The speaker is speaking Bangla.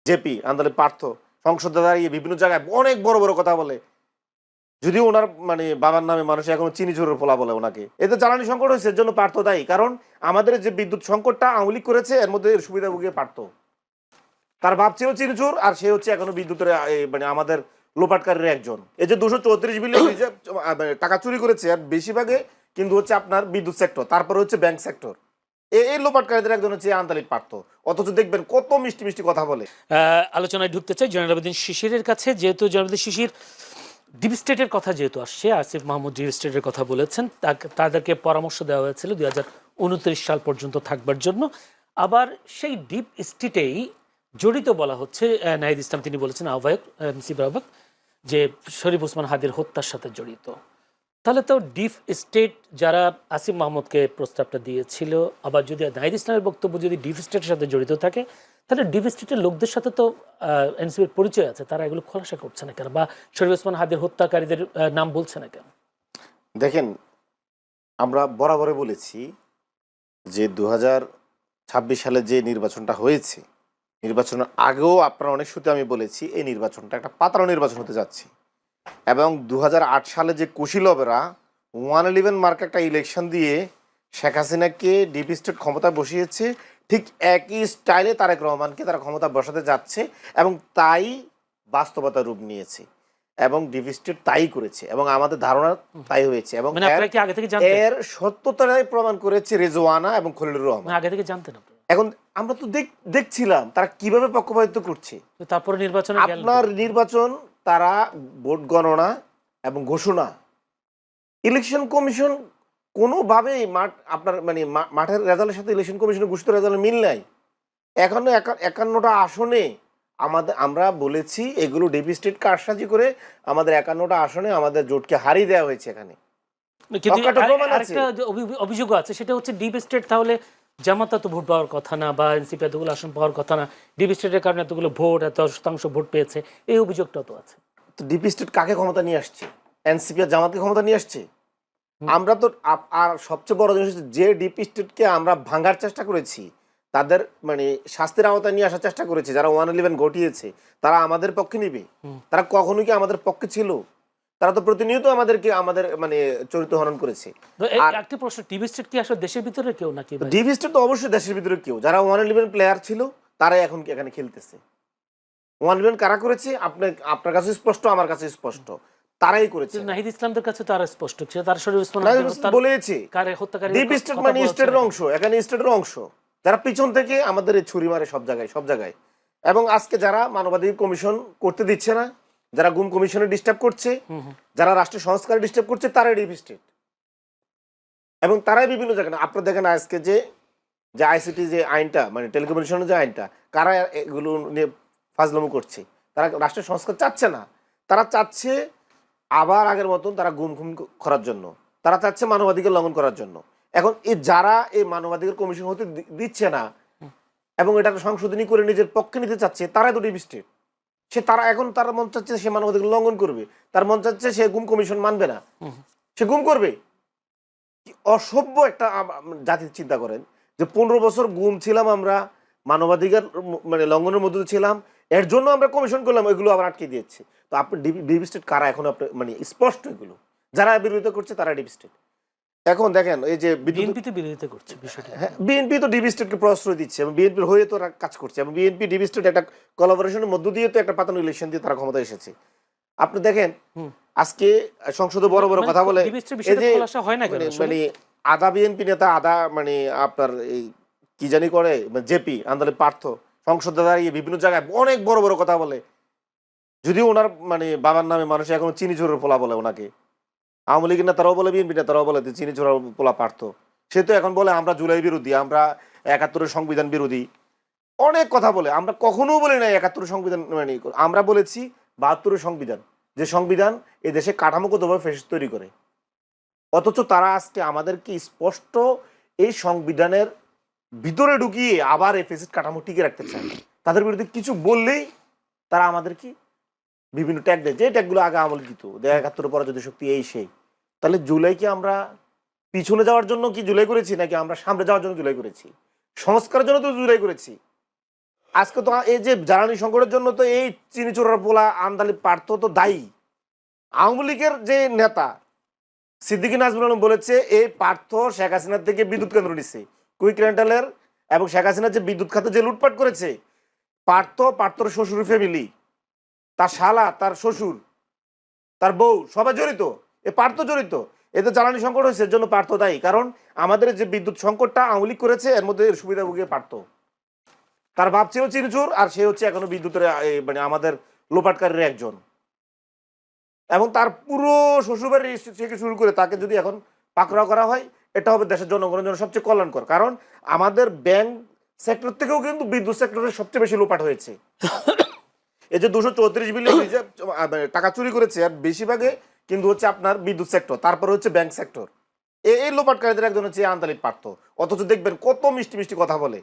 জেপি আন্দোলন পার্থ সংসদে দাঁড়িয়ে বিভিন্ন জায়গায় অনেক বড় বড় কথা বলে, যদিও ওনার মানে বাবার নামে মানুষ এখনো চিনি ঝোরের পোলা বলে ওনাকে। এতে জ্বালানি সংকট হয়েছে, এর জন্য পার্থ দায়ী। কারণ আমাদের যে বিদ্যুৎ সংকটটা আওয়ামী লীগ করেছে, এর মধ্যে সুবিধাভোগী পার্থ। তার বাপ ছিল চিনিচুর, আর সে হচ্ছে এখনো বিদ্যুতের মানে আমাদের লোপাটকারীর একজন। এই যে 234 বিলিয়ন টাকা চুরি করেছে, আর বেশিরভাগে কিন্তু হচ্ছে আপনার বিদ্যুৎ সেক্টর, তারপরে হচ্ছে ব্যাংক সেক্টর। এই লোপাটকারীদের একজন হচ্ছে আন্তরিক পার্থ। অথচ দেখবেন কত মিষ্টি মিষ্টি কথা বলে। আলোচনায় ঢুকতে চাই জয়নুল আবেদিন শিশিরের কাছে। যেহেতু জয়নুল আবেদিন শিশির ডিপ স্টেটের কথা যেহেতু আসছে, আসিফ মাহমুদ ডিপ স্টেটের কথা বলেছেন, তাদেরকে পরামর্শ দেওয়া হয়েছিল 2029 সাল পর্যন্ত থাকবার জন্য। আবার সেই ডিপ স্টেটেই জড়িত বলা হচ্ছে নাহিদ ইসলাম, তিনি বলেছেন আহ্বায়ক এনসিপির আহ্বায়ক, যে শরীফ ওসমান হাদির হত্যার সাথে জড়িত। তাহলে তো ডিপ স্টেট যারা আসিফ মাহমুদকে প্রস্তাবটা দিয়েছিল, আবার যদি নাহিদ ইসলামের বক্তব্য যদি ডিপ স্টেটের সাথে জড়িত থাকে, তাহলে ডিপ স্টেটের লোকদের সাথে তো এনসিপির পরিচয় আছে, তারা এগুলো খোলাসা করছে না কেন, বা শরীফ ওসমান হাদির হত্যাকারীদের নাম বলছে না কেন? দেখেন, আমরা বরাবরে বলেছি যে 2026 সালে যে নির্বাচনটা হয়েছে, নির্বাচনের আগেও আপনারা অনেক শুতে আমি বলেছি এই নির্বাচনটা একটা পাতানো নির্বাচন হতে যাচ্ছে। এবং 2008 সালে যে কুশীলবেরা 111 মার্ক একটা ইলেকশন দিয়ে শেখ হাসিনাকে ডিপ স্টেট ক্ষমতা বসিয়েছে, ঠিক একই স্টাইলে তারেক রহমানকে তারা ক্ষমতা বসাতে যাচ্ছে, এবং তাই বাস্তবতা রূপ নিয়েছে, এবং ডিপ স্টেট তাই করেছে, এবং আমাদের ধারণা তাই হয়েছে। এবং এর সত্যতাই প্রমাণ করেছে রেজওয়ানা এবং খলিলুর রহমান। আগে থেকে জানতেন আপনারা? এখন আমরা তো দেখছিলাম তারা কিভাবে পক্ষপাতিত্ব করছে। তারপরে নির্বাচন, আপনার নির্বাচন, তারা ভোট গণনা এবং ঘোষণা, ইলেকশন কমিশন কোনোভাবেই আপনার মানে মাঠের রেজাল্টের সাথে ইলেকশন কমিশনের ঘোষিত রেজাল্টের মিল নাই। এখনো 51টা আসনে আমরা বলেছি এগুলো ডিপ স্টেট কারসাজি করে আমাদের 51টা আসনে আমাদের জোটকে হারিয়ে দেওয়া হয়েছে। এখানে অভিযোগ আছে, সেটা হচ্ছে ডিপ স্টেট তাহলে জামাত তো ভোট পাওয়ার কথা না, বা এনসিপি এতগুলো আসন পাওয়ার কথা না, ডিপ স্টেটের কারণে এতগুলো ভোট, এত শতাংশ ভোট পেয়েছে, এই অভিযোগটা তো আছে। তো ডিপ স্টেট কাকে ক্ষমতা নিয়ে আসছে? এনসিপি আর জামাতকে ক্ষমতা নিয়ে আসছে। আমরা তো, আর সবচেয়ে বড় জিনিস হচ্ছে যে ডিপ স্টেটকে আমরা ভাঙার চেষ্টা করেছি, তাদের মানে শাস্তির আওতায় নিয়ে আসার চেষ্টা করেছি, যারা 111 ঘটিয়েছে তারা আমাদের পক্ষে নিবে? তারা কখনোই কি আমাদের পক্ষে ছিল? তারা তো প্রতিনিয়ত আমাদেরকে আমাদের মানে চরিত্র হনন করেছে। আর একটা প্রশ্ন, ডিপ স্টেট কি আসলে দেশের ভিতরে কেউ নাকি? ডিপ স্টেট তো অবশ্যই দেশের ভিতরে কেউ। যারা 111 প্লেয়ার ছিল তারাই এখন এখানে খেলতেছে। 111 কারা করেছে আপনার কাছে স্পষ্ট, আমার কাছে স্পষ্ট, তারাই করেছে। নাহিদ ইসলামদের কাছে তো আর স্পষ্ট, তারা শরীফ ওসমান বলেছে ডিপ স্টেট মানে স্টেটের অংশ, এখানে স্টেটের অংশ, যারা পিছন থেকে আমাদের ছুরি মারে সব জায়গায়। এবং আজকে যারা মানবাধিকার কমিশন করতে দিচ্ছে না, যারা গুম কমিশনে ডিস্টার্ব করছে, যারা রাষ্ট্রীয় সংস্কারে ডিস্টার্ব করছে, তারাই ডিপ স্টেট। এবং তারাই বিভিন্ন জায়গায়, আপনারা দেখেন আজকে যে আইসিটি যে আইনটা, মানে টেলিকমিউনিকেশনের যে আইনটা, কারা এগুলো নিয়ে ফাজলামো করছে? তারা রাষ্ট্রীয় সংস্কার চাচ্ছে না, তারা চাচ্ছে আবার আগের মতন তারা গুম করার জন্য, তারা চাচ্ছে মানবাধিকার লঙ্ঘন করার জন্য। এখন যারা এই মানবাধিকার কমিশন হতে দিচ্ছে না এবং এটা সংশোধনী করে নিজের পক্ষে নিতে চাচ্ছে, তারাই তো ডিপ স্টেট। তারা মন চাচ্ছে সে মানবাধিকার লঙ্ঘন করবে, তার মন চাচ্ছে সে গুম কমিশন মানবে না, সে গুম করবে। কি অসভ্য একটা জাতির চিন্তা করেন যে 15 বছর গুম ছিলাম আমরা, মানবাধিকার মানে লঙ্ঘনের মধ্যে ছিলাম, এর জন্য আমরা কমিশন করলাম, এগুলো আবার আটকে দিয়েছে। তো আপনি ডিপ স্টেট কারা এখন আপনি মানে স্পষ্ট, এগুলো যারা বিরোধিতা করছে তারা ডিপ স্টেট। এখন দেখেন এই যে বিরোধিতা করছে বিষয়টা, হ্যাঁ, বিএনপি তো ডিপ স্টেটকে প্রশ্রয় দিচ্ছে এবং বিএনপির হয়ে তো কাজ করছে, এবং বিএনপি ডিপ স্টেট একটা কোলাবোরেশনের মধ্য দিয়ে তো একটা পাতানো ইলেকশন দিয়ে তারা ক্ষমতা এসেছে। আপনি দেখেন আজকে সংসদে বড় বড় কথা বলে, এই যে মানে আধা বিএনপি নেতা, আধা মানে আপনার এই কি জানি করে জেপি আন্দোলন পার্থ সংসদে দাঁড়িয়ে বিভিন্ন জায়গায় অনেক বড় বড় কথা বলে, যদিও ওনার মানে বাবার নামে মানুষ এখনো চিনি ঝোরের পোলা বলে ওনাকে। আওয়ামী লীগের নেতারাও বলে, বিএনপি নেতারাও বলে চিনি ঝোড়ার পোলা পার্থ। সে তো এখন বলে আমরা জুলাই বিরোধী, আমরা 71-এর সংবিধান বিরোধী, অনেক কথা বলে। আমরা কখনো বলি না 71-এর সংবিধান মানে, আমরা বলেছি 72-এর সংবিধান, যে সংবিধান এই দেশে কাঠামোগতভাবে ফ্যাসিস্ট তৈরি করে। অথচ তারা আজকে আমাদেরকে স্পষ্ট এই সংবিধানের ভিতরে ঢুকিয়ে আবার এই ফ্যাসিস্ট কাঠামো টিকে রাখতে চায়। তাদের বিরুদ্ধে কিছু বললেই তারা আমাদেরকে বিভিন্ন ট্যাগ দেয়, যে ট্যাগগুলো আগে আমল দিত, 71-এর পরে যদি শক্তি এই সেই। তাহলে জুলাই কি আমরা পিছনে যাওয়ার জন্য কি জুলাই করেছি, নাকি আমরা সামনে যাওয়ার জন্য জুলাই করেছি? সংস্কারের জন্য তো জুলাই করেছি। আজকে তো এই যে জ্বালানি সংকটের জন্য তো এই চিনি চোরার পোলা আন্দালি পার্থ তো দায়ী। আওয়ামী লীগের যে নেতা সিদ্দিকী নাজমুল আলম বলেছে এই পার্থ শেখ হাসিনার থেকে বিদ্যুৎ কেন্দ্র নিচ্ছে, কুইক রেন্টালের, এবং শেখ হাসিনা যে বিদ্যুৎ খাতে যে লুটপাট করেছে, পার্থর শ্বশুর ফ্যামিলি, তার শালা, তার শ্বশুর, তার বউ সবাই জড়িত, এ পার্থ জড়িত। এতে জ্বালানি সংকট হয়েছে, এর জন্য পার্থ দায়ী। কারণ আমাদের যে বিদ্যুৎ সংকটটা আওয়ামী লীগ করেছে, এর মধ্যে সুবিধাভোগী পার্থ। তার বাপ ছিল চিনিচুর, আর সে হচ্ছে এখনো বিদ্যুতের মানে আমাদের লোপাটকারীর একজন। এবং তার পুরো শ্বশুরবাড়ি থেকে শুরু করে তাকে যদি এখন পাকড়াও করা হয়, এটা হবে দেশের জনগণের জন্য সবচেয়ে কল্যাণকর। কারণ আমাদের ব্যাংক সেক্টর থেকেও কিন্তু বিদ্যুৎ সেক্টরে সবচেয়ে বেশি লোপাট হয়েছে। এই যে 234 বিলিয়ন টাকা চুরি করেছে, আর বেশিরভাগে কিন্তু হচ্ছে আপনার বিদ্যুৎ সেক্টর, তারপরে হচ্ছে ব্যাংক সেক্টর। এই লোপাটকারীদের একজন হচ্ছে আন্তালিক পার্থ। অথচ দেখবেন কত মিষ্টি মিষ্টি কথা বলে।